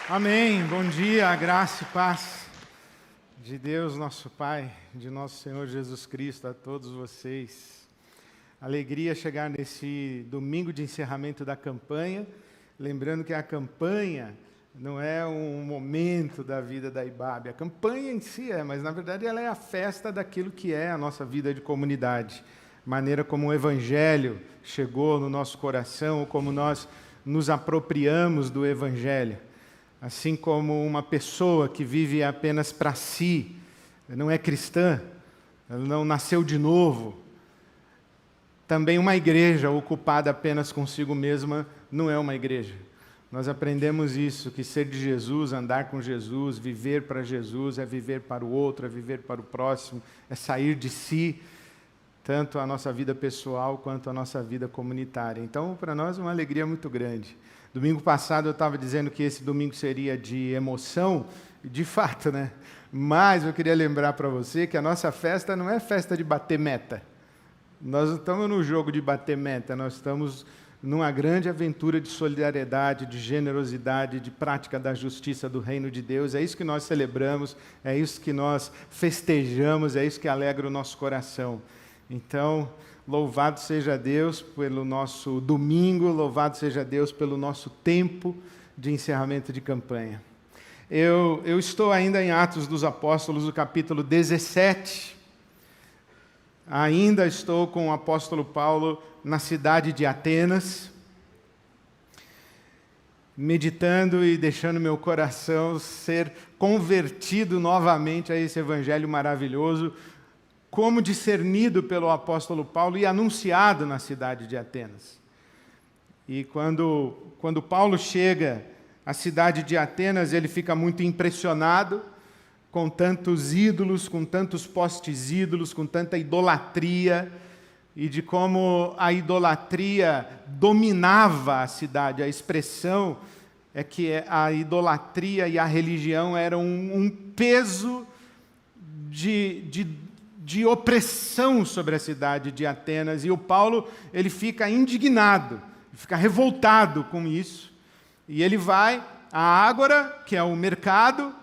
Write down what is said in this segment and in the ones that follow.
Amém. Bom dia, a graça e paz de Deus, nosso Pai, de nosso Senhor Jesus Cristo, a todos vocês. Alegria chegar nesse domingo de encerramento da campanha, lembrando que a campanha não é um momento da vida da IBAB. A campanha em si mas na verdade ela é a festa daquilo que é a nossa vida de comunidade. Maneira como o Evangelho chegou no nosso coração, como nós nos apropriamos do Evangelho. Assim como uma pessoa que vive apenas para si, não é cristã, ela não nasceu de novo. Também uma igreja ocupada apenas consigo mesma não é uma igreja. Nós aprendemos isso, que ser de Jesus, andar com Jesus, viver para Jesus, é viver para o outro, é viver para o próximo, é sair de si, tanto a nossa vida pessoal quanto a nossa vida comunitária. Então, para nós é uma alegria muito grande. Domingo passado eu estava dizendo que esse domingo seria de emoção, de fato, né? Mas eu queria lembrar para você que a nossa festa não é festa de bater meta. Nós não estamos no jogo de bater meta, nós estamos numa grande aventura de solidariedade, de generosidade, de prática da justiça do reino de Deus. É isso que nós celebramos, é isso que nós festejamos, é isso que alegra o nosso coração. Então, louvado seja Deus pelo nosso domingo, louvado seja Deus pelo nosso tempo de encerramento de campanha. Eu estou ainda em Atos dos Apóstolos, no capítulo 17. Ainda estou com o apóstolo Paulo na cidade de Atenas, meditando e deixando meu coração ser convertido novamente a esse evangelho maravilhoso, como discernido pelo apóstolo Paulo e anunciado na cidade de Atenas. E quando Paulo chega à cidade de Atenas, ele fica muito impressionado com tantos ídolos, com tantos postes ídolos, com tanta idolatria, e de como a idolatria dominava a cidade. A expressão é que a idolatria e a religião eram um peso de opressão sobre a cidade de Atenas, e o Paulo ele fica indignado, fica revoltado com isso, e ele vai à Ágora, que é o mercado,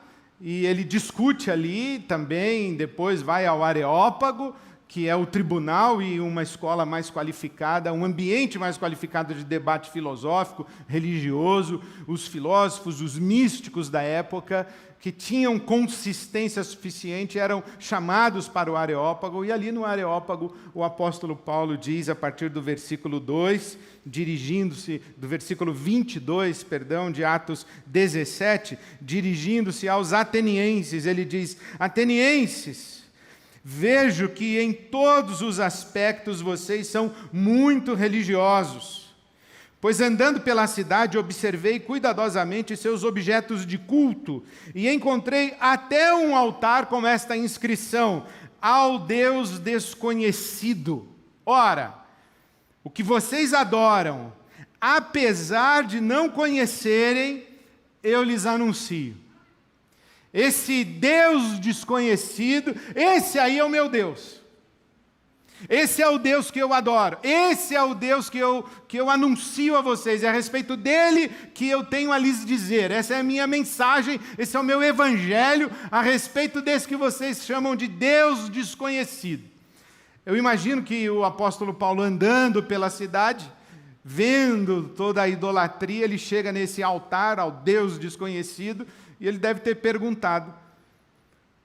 e ele discute ali também, depois vai ao Areópago, que é o tribunal e uma escola mais qualificada, um ambiente mais qualificado de debate filosófico, religioso, os filósofos, os místicos da época, que tinham consistência suficiente, eram chamados para o Areópago, e ali no Areópago o apóstolo Paulo diz, a partir do versículo 2, dirigindo-se, do versículo 22, de Atos 17, dirigindo-se aos atenienses, ele diz: Atenienses, vejo que em todos os aspectos vocês são muito religiosos. Pois andando pela cidade, observei cuidadosamente seus objetos de culto e encontrei até um altar com esta inscrição: ao Deus desconhecido. Ora, o que vocês adoram, apesar de não conhecerem, eu lhes anuncio. Esse Deus desconhecido, esse aí é o meu Deus. Esse é o Deus que eu adoro, esse é o Deus que eu anuncio a vocês, é a respeito dele que eu tenho a lhes dizer, essa é a minha mensagem, esse é o meu evangelho a respeito desse que vocês chamam de Deus desconhecido. Eu imagino que o apóstolo Paulo andando pela cidade, vendo toda a idolatria, ele chega nesse altar ao Deus desconhecido e ele deve ter perguntado,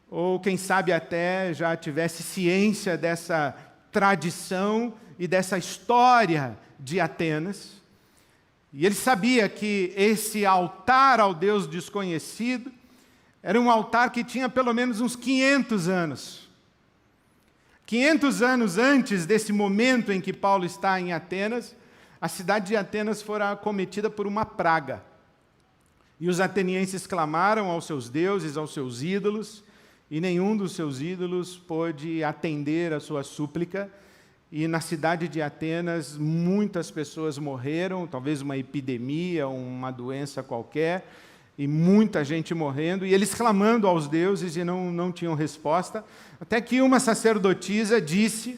ou quem sabe até já tivesse ciência dessa tradição e dessa história de Atenas, e ele sabia que esse altar ao Deus desconhecido era um altar que tinha pelo menos uns 500 anos. 500 anos antes desse momento em que Paulo está em Atenas, a cidade de Atenas fora acometida por uma praga. E os atenienses clamaram aos seus deuses, aos seus ídolos, e nenhum dos seus ídolos pôde atender a sua súplica, e na cidade de Atenas muitas pessoas morreram, talvez uma epidemia, uma doença qualquer, e muita gente morrendo, e eles clamando aos deuses e não tinham resposta, até que uma sacerdotisa disse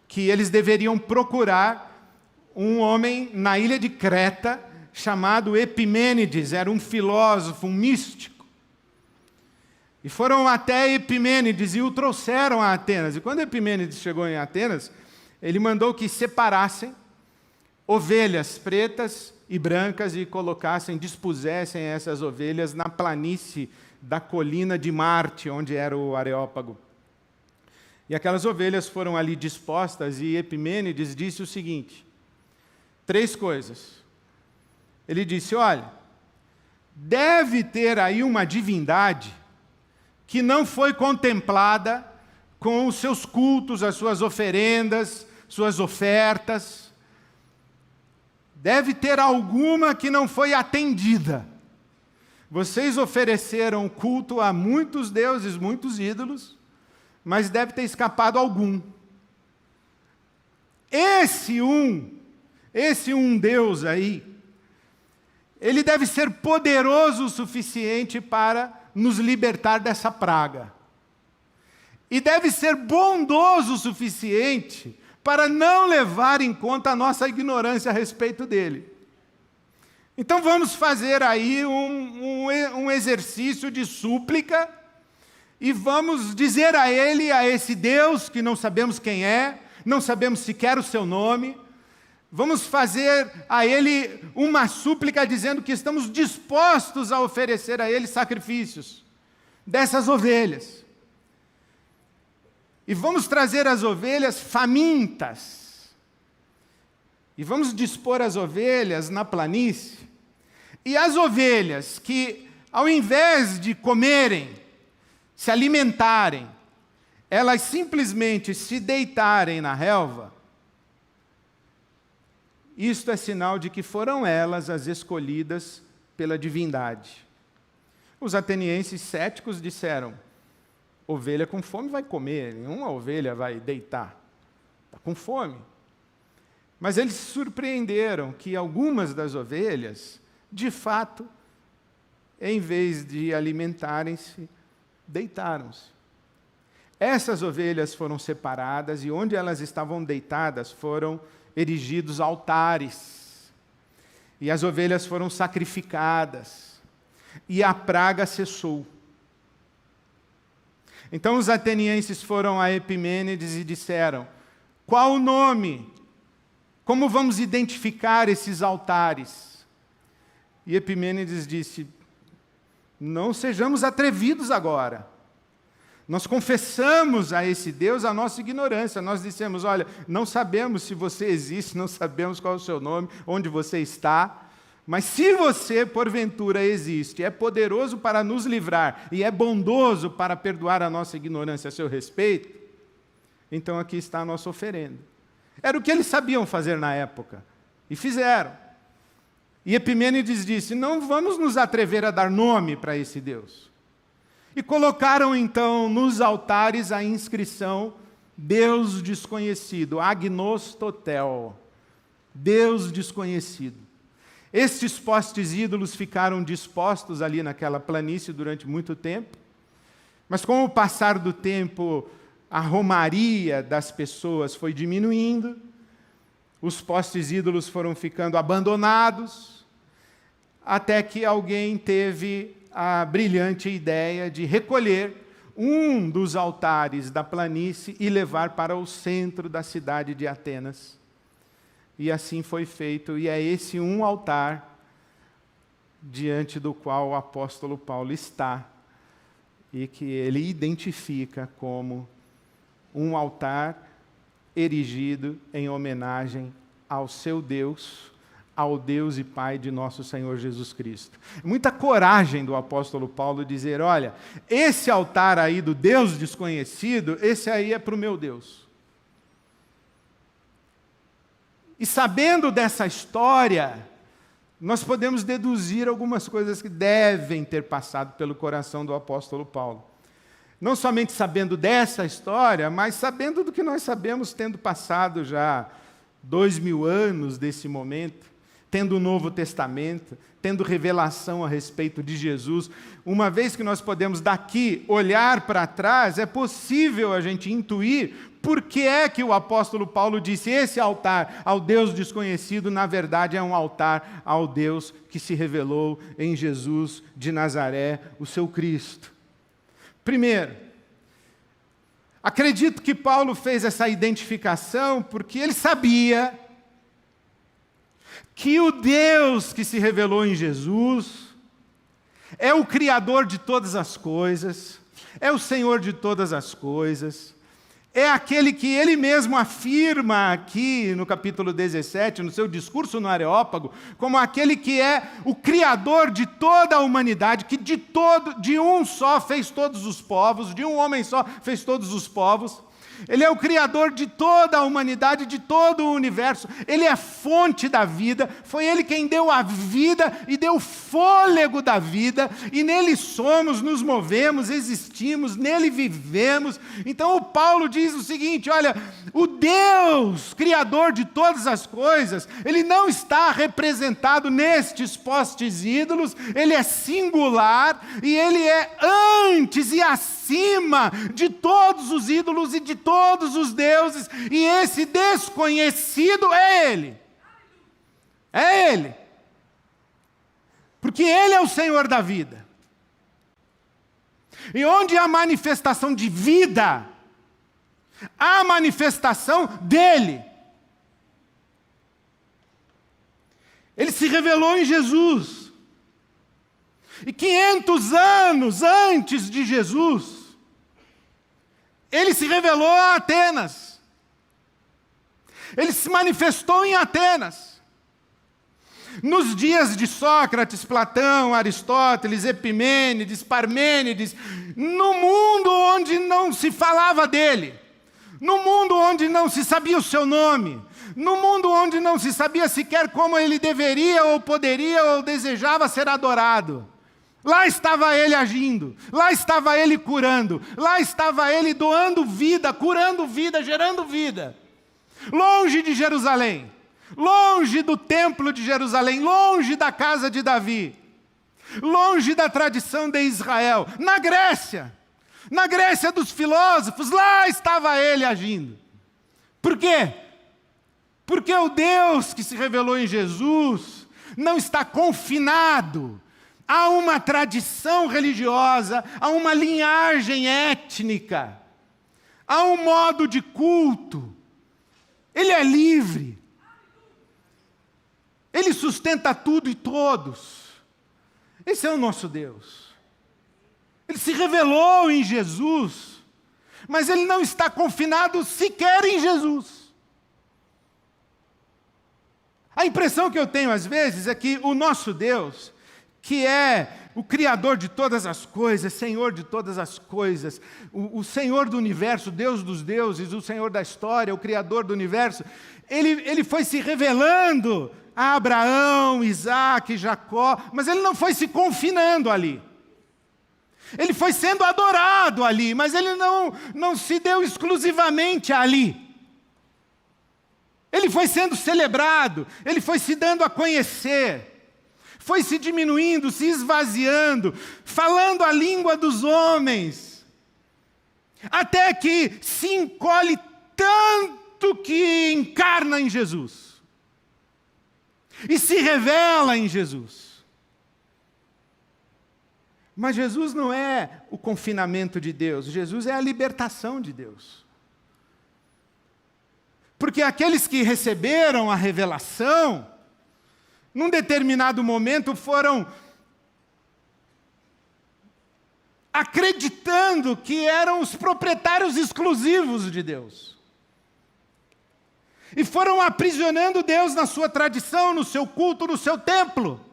que eles deveriam procurar um homem na ilha de Creta, chamado Epimênides, era um filósofo, um místico. E foram até Epimênides e o trouxeram a Atenas. E quando Epimênides chegou em Atenas, ele mandou que separassem ovelhas pretas e brancas e dispusessem essas ovelhas na planície da colina de Marte, onde era o Areópago. E aquelas ovelhas foram ali dispostas e Epimênides disse o seguinte, 3 coisas. Ele disse, olha, deve ter aí uma divindade que não foi contemplada com os seus cultos, as suas oferendas, suas ofertas. Deve ter alguma que não foi atendida. Vocês ofereceram culto a muitos deuses, muitos ídolos, mas deve ter escapado algum. Esse um Deus aí, ele deve ser poderoso o suficiente para nos libertar dessa praga. E deve ser bondoso o suficiente para não levar em conta a nossa ignorância a respeito dele. Então vamos fazer aí um exercício de súplica e vamos dizer a ele, a esse Deus que não sabemos quem é, não sabemos sequer o seu nome, vamos fazer a ele uma súplica dizendo que estamos dispostos a oferecer a ele sacrifícios dessas ovelhas. E vamos trazer as ovelhas famintas. E vamos dispor as ovelhas na planície. E as ovelhas que, ao invés de comerem, se alimentarem, elas simplesmente se deitarem na relva, isto é sinal de que foram elas as escolhidas pela divindade. Os atenienses céticos disseram, ovelha com fome vai comer, nenhuma ovelha vai deitar, está com fome. Mas eles se surpreenderam que algumas das ovelhas, de fato, em vez de alimentarem-se, deitaram-se. Essas ovelhas foram separadas e onde elas estavam deitadas foram erigidos altares. E as ovelhas foram sacrificadas. E a praga cessou. Então os atenienses foram a Epimênides e disseram, qual o nome? Como vamos identificar esses altares? E Epimênides disse, não sejamos atrevidos agora. Nós confessamos a esse Deus a nossa ignorância. Nós dissemos, olha, não sabemos se você existe, não sabemos qual é o seu nome, onde você está, mas se você, porventura, existe, é poderoso para nos livrar e é bondoso para perdoar a nossa ignorância a seu respeito, então aqui está a nossa oferenda. Era o que eles sabiam fazer na época, e fizeram. E Epimênides disse, não vamos nos atrever a dar nome para esse Deus. E colocaram então nos altares a inscrição Deus desconhecido, Agnos Totel, Deus desconhecido. Estes postes ídolos ficaram dispostos ali naquela planície durante muito tempo, mas com o passar do tempo, a romaria das pessoas foi diminuindo, os postes ídolos foram ficando abandonados, até que alguém teve a brilhante ideia de recolher um dos altares da planície e levar para o centro da cidade de Atenas. E assim foi feito, e é esse um altar diante do qual o apóstolo Paulo está, e que ele identifica como um altar erigido em homenagem ao seu Deus, ao Deus e Pai de nosso Senhor Jesus Cristo. Muita coragem do apóstolo Paulo dizer, olha, esse altar aí do Deus desconhecido, esse aí é para o meu Deus. E sabendo dessa história, nós podemos deduzir algumas coisas que devem ter passado pelo coração do apóstolo Paulo. Não somente sabendo dessa história, mas sabendo do que nós sabemos, tendo passado já 2000 anos desse momento, tendo o Novo Testamento, tendo revelação a respeito de Jesus. Uma vez que nós podemos daqui olhar para trás, é possível a gente intuir por que é que o apóstolo Paulo disse: esse altar ao Deus desconhecido, na verdade, é um altar ao Deus que se revelou em Jesus de Nazaré, o seu Cristo. Primeiro, acredito que Paulo fez essa identificação porque ele sabia que o Deus que se revelou em Jesus é o Criador de todas as coisas, é o Senhor de todas as coisas, é aquele que ele mesmo afirma aqui no capítulo 17, no seu discurso no Areópago, como aquele que é o Criador de toda a humanidade, que de um só fez todos os povos, de um homem só fez todos os povos. Ele é o Criador de toda a humanidade, de todo o universo. Ele é a fonte da vida. Foi Ele quem deu a vida e deu o fôlego da vida. E nele somos, nos movemos, existimos, nele vivemos. Então o Paulo diz o seguinte: olha, o Deus, Criador de todas as coisas, Ele não está representado nestes postes ídolos. Ele é singular e Ele é antes e acima de todos os ídolos e de todos os deuses, e esse desconhecido é Ele. É Ele. Porque Ele é o Senhor da vida. E onde há manifestação de vida, há manifestação dEle. Ele se revelou em Jesus. E 500 anos antes de Jesus, Ele se revelou a Atenas. Ele se manifestou em Atenas. Nos dias de Sócrates, Platão, Aristóteles, Epimênides, Parmênides, no mundo onde não se falava dele, no mundo onde não se sabia o seu nome, no mundo onde não se sabia sequer como ele deveria ou poderia ou desejava ser adorado, lá estava Ele agindo, lá estava Ele curando, lá estava Ele doando vida, curando vida, gerando vida. Longe de Jerusalém, longe do templo de Jerusalém, longe da casa de Davi, longe da tradição de Israel, na Grécia dos filósofos, lá estava Ele agindo. Por quê? Porque o Deus que se revelou em Jesus não está confinado há uma tradição religiosa, há uma linhagem étnica, há um modo de culto. Ele é livre. Ele sustenta tudo e todos. Esse é o nosso Deus. Ele se revelou em Jesus, mas Ele não está confinado sequer em Jesus. A impressão que eu tenho às vezes é que o nosso Deus, que é o Criador de todas as coisas, Senhor de todas as coisas, o Senhor do universo, Deus dos deuses, o Senhor da história, o Criador do universo, Ele foi se revelando a Abraão, Isaac, Jacó, mas Ele não foi se confinando ali. Ele foi sendo adorado ali, mas Ele não se deu exclusivamente ali. Ele foi sendo celebrado, Ele foi se dando a conhecer, foi se diminuindo, se esvaziando, falando a língua dos homens, até que se encolhe tanto que encarna em Jesus e se revela em Jesus. Mas Jesus não é o confinamento de Deus, Jesus é a libertação de Deus. Porque aqueles que receberam a revelação, num determinado momento foram acreditando que eram os proprietários exclusivos de Deus. E foram aprisionando Deus na sua tradição, no seu culto, no seu templo.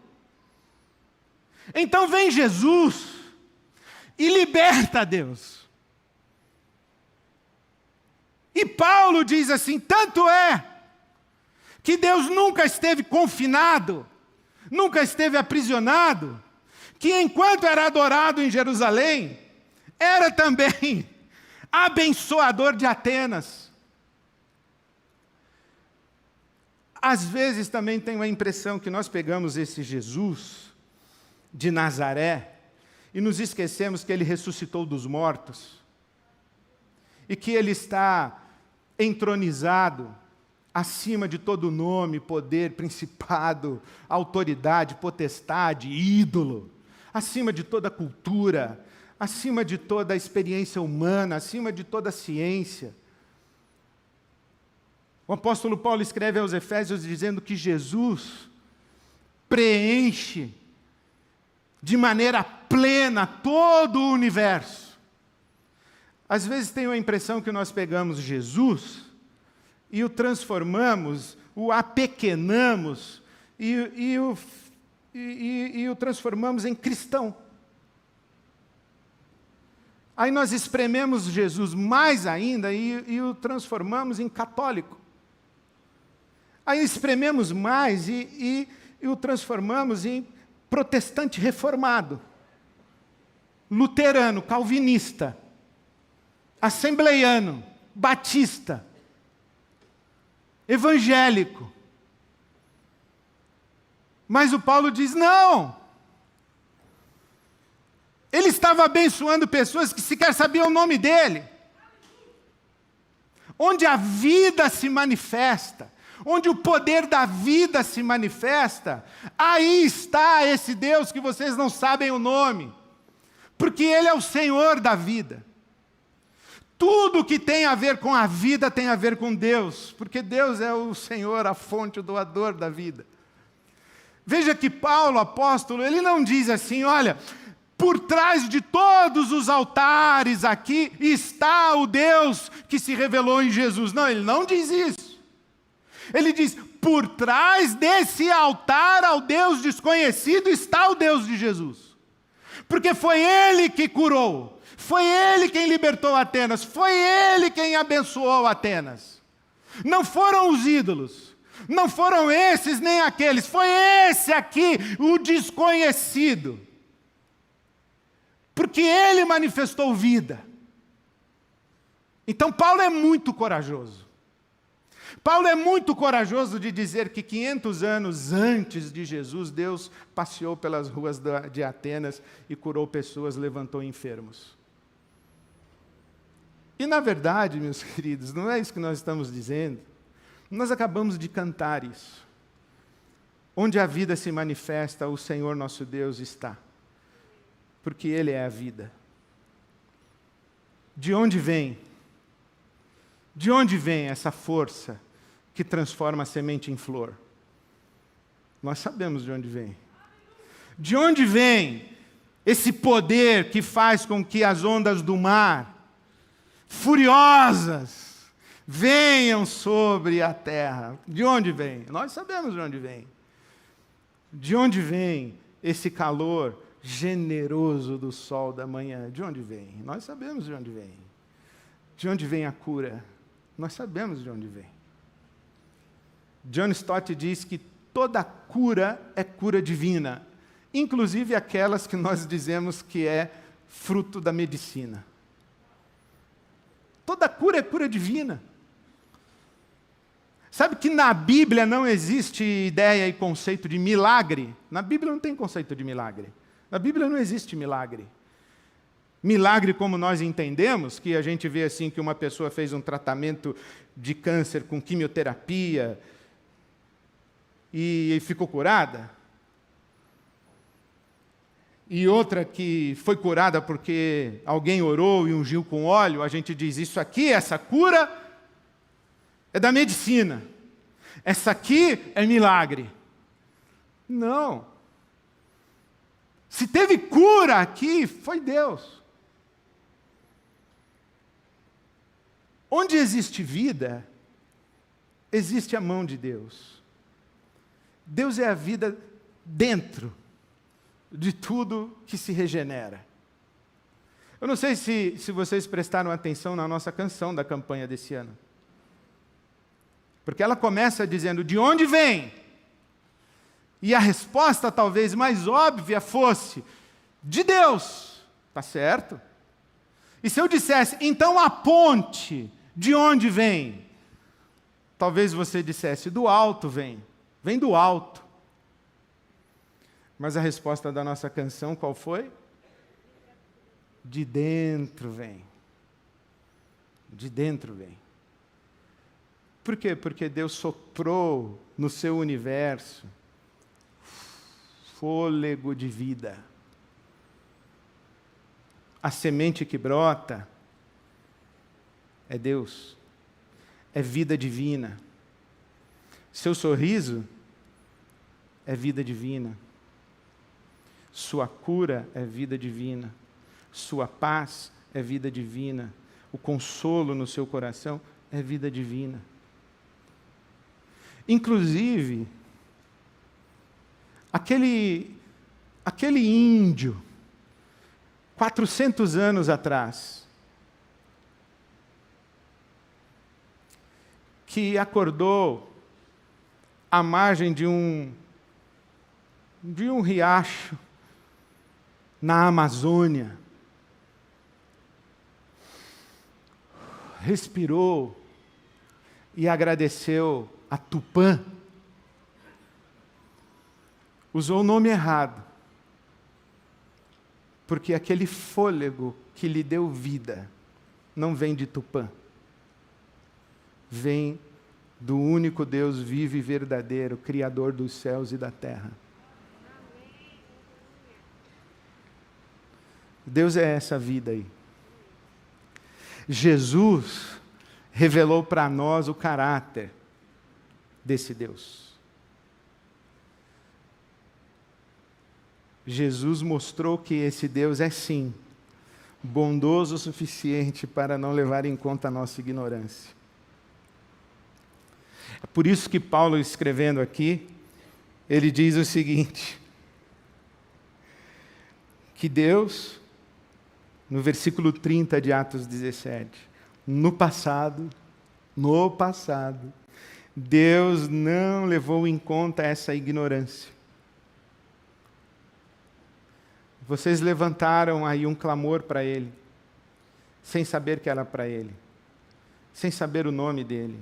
Então vem Jesus e liberta Deus. E Paulo diz assim: tanto é que Deus nunca esteve confinado, nunca esteve aprisionado, que enquanto era adorado em Jerusalém, era também abençoador de Atenas. Às vezes também tenho a impressão que nós pegamos esse Jesus de Nazaré e nos esquecemos que ele ressuscitou dos mortos e que ele está entronizado acima de todo nome, poder, principado, autoridade, potestade, ídolo, acima de toda cultura, acima de toda a experiência humana, acima de toda a ciência. O apóstolo Paulo escreve aos Efésios dizendo que Jesus preenche de maneira plena todo o universo. Às vezes tenho a impressão que nós pegamos Jesus e o transformamos, o apequenamos e o transformamos em cristão. Aí nós esprememos Jesus mais ainda e o transformamos em católico. Aí esprememos mais e o transformamos em protestante reformado, luterano, calvinista, assembleiano, batista, evangélico. Mas o Paulo diz, não. Ele estava abençoando pessoas que sequer sabiam o nome dele. Onde a vida se manifesta, onde o poder da vida se manifesta, aí está esse Deus que vocês não sabem o nome, porque Ele é o Senhor da vida. Tudo que tem a ver com a vida tem a ver com Deus, porque Deus é o Senhor, a fonte, o doador da vida. Veja que Paulo, apóstolo, ele não diz assim, olha, por trás de todos os altares aqui está o Deus que se revelou em Jesus. Não, ele não diz isso. Ele diz, por trás desse altar ao Deus desconhecido está o Deus de Jesus. Porque foi Ele que curou, foi Ele quem libertou Atenas, foi Ele quem abençoou Atenas. Não foram os ídolos, não foram esses nem aqueles, foi esse aqui, o desconhecido. Porque Ele manifestou vida. Então Paulo é muito corajoso. Paulo é muito corajoso de dizer que 500 anos antes de Jesus, Deus passeou pelas ruas de Atenas e curou pessoas, levantou enfermos. E na verdade, meus queridos, não é isso que nós estamos dizendo. Nós acabamos de cantar isso. Onde a vida se manifesta, o Senhor nosso Deus está. Porque Ele é a vida. De onde vem? De onde vem essa força que transforma a semente em flor? Nós sabemos de onde vem. De onde vem esse poder que faz com que as ondas do mar, furiosas, venham sobre a terra? De onde vem? Nós sabemos de onde vem. De onde vem esse calor generoso do sol da manhã? De onde vem? Nós sabemos de onde vem. De onde vem a cura? Nós sabemos de onde vem. John Stott diz que toda cura é cura divina, inclusive aquelas que nós dizemos que é fruto da medicina. Toda cura é cura divina. Sabe que na Bíblia não existe ideia e conceito de milagre? Na Bíblia não tem conceito de milagre. Na Bíblia não existe milagre. Milagre como nós entendemos, que a gente vê assim que uma pessoa fez um tratamento de câncer com quimioterapia e ficou curada. E outra que foi curada porque alguém orou e ungiu com óleo, a gente diz, isso aqui, essa cura, é da medicina. Essa aqui é milagre. Não. Se teve cura aqui, foi Deus. Onde existe vida, existe a mão de Deus. Deus é a vida dentro de tudo que se regenera. Eu não sei se vocês prestaram atenção na nossa canção da campanha desse ano. Porque ela começa dizendo, de onde vem? E a resposta talvez mais óbvia fosse, de Deus. Está certo? E se eu dissesse, então a ponte, de onde vem? Talvez você dissesse, do alto vem. Vem do alto. Mas a resposta da nossa canção qual foi? De dentro vem. De dentro vem. Por quê? Porque Deus soprou no seu universo fôlego de vida. A semente que brota é Deus. É vida divina. Seu sorriso é vida divina. Sua cura é vida divina. Sua paz é vida divina. O consolo no seu coração é vida divina. Inclusive, aquele índio, 400 anos atrás, que acordou à margem de um riacho na Amazônia, respirou e agradeceu a Tupã, usou o nome errado, porque aquele fôlego que lhe deu vida não vem de Tupã, vem do único Deus vivo e verdadeiro, Criador dos céus e da terra. Deus é essa vida aí. Jesus revelou para nós o caráter desse Deus. Jesus mostrou que esse Deus é sim bondoso o suficiente para não levar em conta a nossa ignorância. É por isso que Paulo, escrevendo aqui, ele diz o seguinte, que Deus, no versículo 30 de Atos 17, no passado, Deus não levou em conta essa ignorância. Vocês levantaram aí um clamor para Ele, sem saber que era para Ele, sem saber o nome dEle.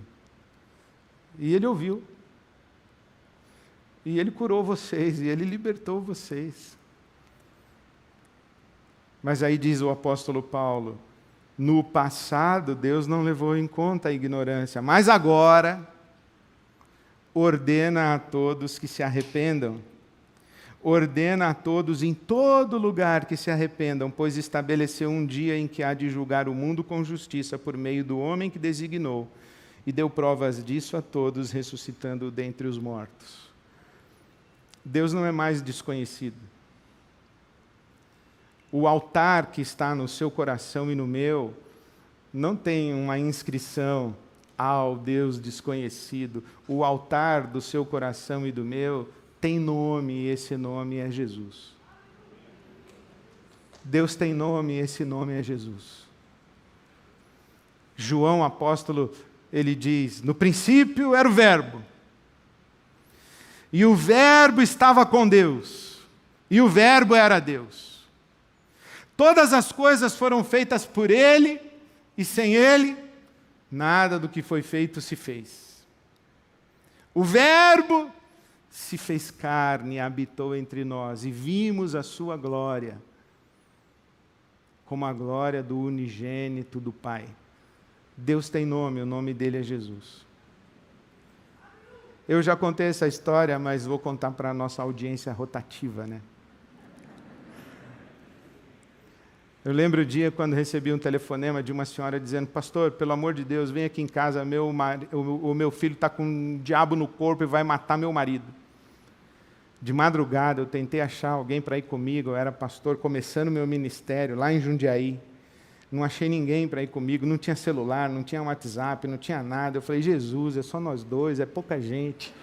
E Ele ouviu. E Ele curou vocês, e Ele libertou vocês. Mas aí diz o apóstolo Paulo, no passado Deus não levou em conta a ignorância, mas agora ordena a todos que se arrependam. Ordena a todos em todo lugar que se arrependam, pois estabeleceu um dia em que há de julgar o mundo com justiça por meio do homem que designou, e deu provas disso a todos, ressuscitando dentre os mortos. Deus não é mais desconhecido. O altar que está no seu coração e no meu não tem uma inscrição ao Deus desconhecido. O altar do seu coração e do meu tem nome, e esse nome é Jesus. Deus tem nome, e esse nome é Jesus. João, apóstolo, ele diz, no princípio era o Verbo, e o Verbo estava com Deus, e o Verbo era Deus. Todas as coisas foram feitas por Ele, e sem Ele, nada do que foi feito se fez. O Verbo se fez carne e habitou entre nós, e vimos a sua glória, como a glória do unigênito do Pai. Deus tem nome, o nome dele é Jesus. Eu já contei essa história, mas vou contar para a nossa audiência rotativa, né? Eu lembro o dia quando recebi um telefonema de uma senhora dizendo, pastor, pelo amor de Deus, vem aqui em casa, o meu filho está com um diabo no corpo e vai matar meu marido. De madrugada eu tentei achar alguém para ir comigo, eu era pastor, começando meu ministério lá em Jundiaí. Não achei ninguém para ir comigo, não tinha celular, não tinha WhatsApp, não tinha nada. Eu falei, Jesus, é só nós dois, é pouca gente.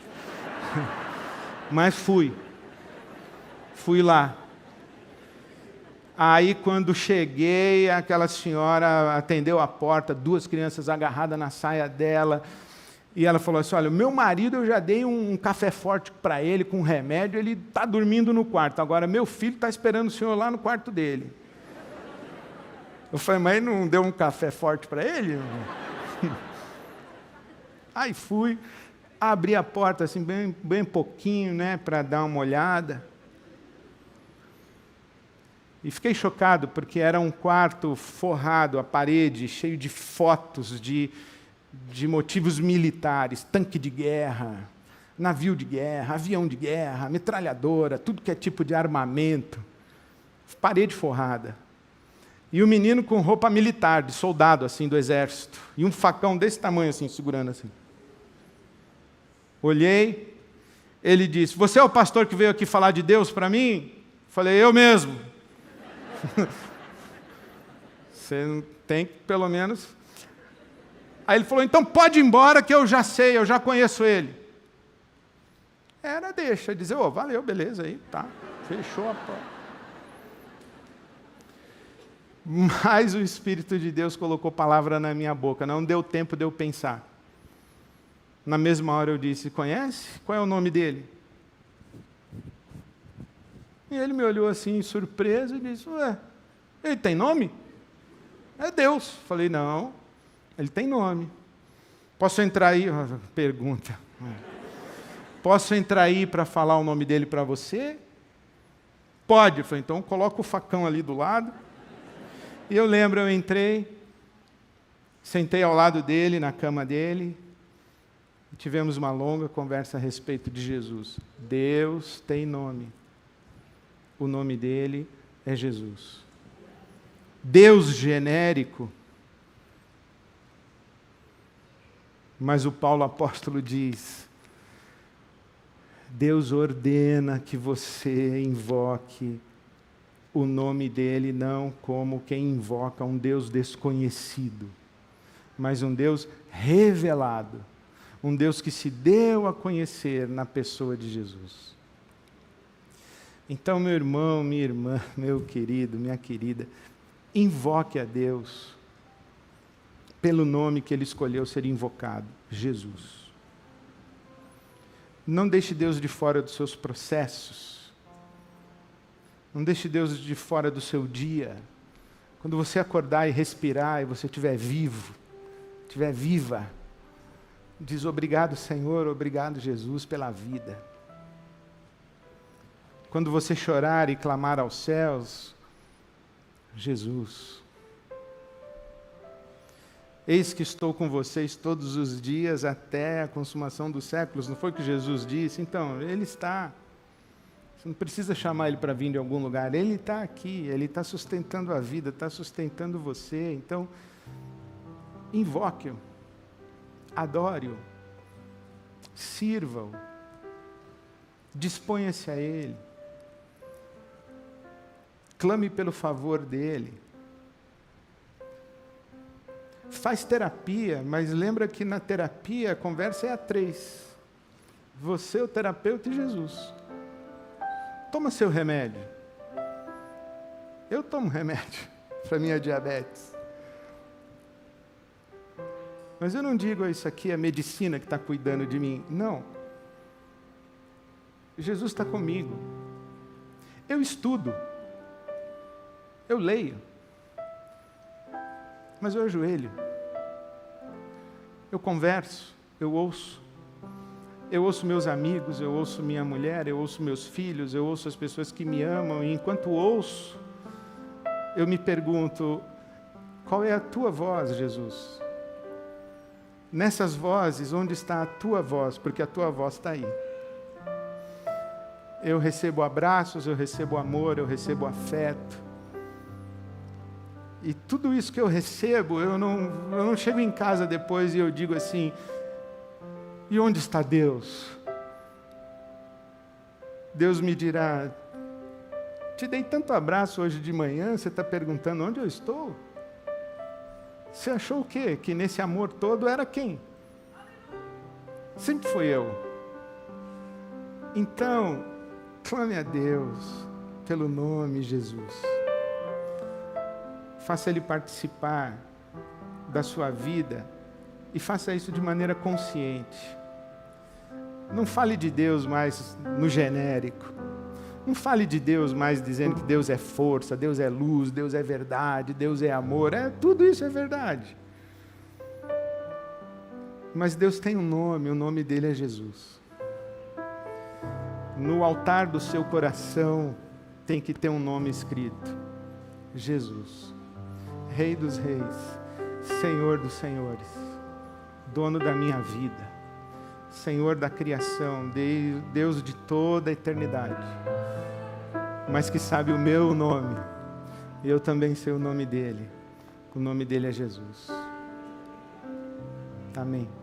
Mas fui lá. Aí, quando cheguei, aquela senhora atendeu a porta, 2 crianças agarradas na saia dela, e ela falou assim, olha, o meu marido, eu já dei um café forte para ele, com remédio, ele está dormindo no quarto, agora meu filho está esperando o senhor lá no quarto dele. Eu falei, mas não deu um café forte para ele? Aí fui, abri a porta assim, bem pouquinho, né, para dar uma olhada. E fiquei chocado, porque era um quarto forrado, a parede, cheio de fotos de motivos militares, tanque de guerra, navio de guerra, avião de guerra, metralhadora, tudo que é tipo de armamento. Parede forrada. E o menino com roupa militar, de soldado, assim, do exército. E um facão desse tamanho, assim, segurando assim. Olhei, ele disse, você é o pastor que veio aqui falar de Deus para mim? Falei, eu mesmo. Você não tem que, pelo menos... Aí ele falou, então pode ir embora que eu já sei, eu já conheço ele. Deixa, dizer, valeu, beleza, aí, tá, fechou a porta. Mas o Espírito de Deus colocou palavra na minha boca, não deu tempo de eu pensar. Na mesma hora eu disse, conhece? Qual é o nome dele? E ele me olhou assim, surpreso, e disse, ele tem nome? É Deus. Falei, não, ele tem nome. Posso entrar aí? Pergunta. Posso entrar aí para falar o nome dele para você? Pode. Eu falei, então coloca o facão ali do lado. E eu lembro, eu entrei, sentei ao lado dele, na cama dele, e tivemos uma longa conversa a respeito de Jesus. Deus tem nome. O nome dele é Jesus. Deus genérico. Mas o Paulo apóstolo diz, Deus ordena que você invoque o nome dele não como quem invoca um Deus desconhecido, mas um Deus revelado, um Deus que se deu a conhecer na pessoa de Jesus. Então, meu irmão, minha irmã, meu querido, minha querida, invoque a Deus pelo nome que ele escolheu ser invocado, Jesus. Não deixe Deus de fora dos seus processos. Não deixe Deus de fora do seu dia. Quando você acordar e respirar e você estiver vivo, estiver viva, diz obrigado, Senhor, obrigado, Jesus, pela vida. Quando você chorar e clamar aos céus, Jesus, eis que estou com vocês todos os dias até a consumação dos séculos. Não foi o que Jesus disse? Então, Ele está. Você não precisa chamar Ele para vir de algum lugar. Ele está aqui, Ele está sustentando a vida, está sustentando você. Então, invoque-o, adore-o, sirva-o, disponha-se a Ele, clame pelo favor dEle. Faz terapia, mas lembra que na terapia a conversa é a 3. Você, o terapeuta e Jesus. Toma seu remédio. Eu tomo remédio para minha diabetes. Mas eu não digo isso aqui é a medicina que está cuidando de mim. Não. Jesus está comigo. Eu estudo. Eu leio. Mas eu ajoelho. Eu converso. Eu ouço. Eu ouço meus amigos, eu ouço minha mulher, eu ouço meus filhos, eu ouço as pessoas que me amam. E enquanto ouço, eu me pergunto, qual é a tua voz, Jesus? Nessas vozes, onde está a tua voz? Porque a tua voz está aí. Eu recebo abraços, eu recebo amor, eu recebo afeto. E tudo isso que eu recebo, eu não chego em casa depois e eu digo assim, e onde está Deus? Deus me dirá, te dei tanto abraço hoje de manhã, você está perguntando onde eu estou? Você achou o quê? Que nesse amor todo era quem? Sempre fui eu. Então, clame a Deus pelo nome Jesus. Faça Ele participar da sua vida e faça isso de maneira consciente. Não fale de Deus mais no genérico. Não fale de Deus mais dizendo que Deus é força, Deus é luz, Deus é verdade, Deus é amor. Tudo isso é verdade. Mas Deus tem um nome, o nome dele é Jesus. No altar do seu coração tem que ter um nome escrito: Jesus, Rei dos Reis, Senhor dos Senhores, dono da minha vida, Senhor da criação, Deus de toda a eternidade, mas que sabe o meu nome, e eu também sei o nome dele. O nome dele é Jesus. Amém.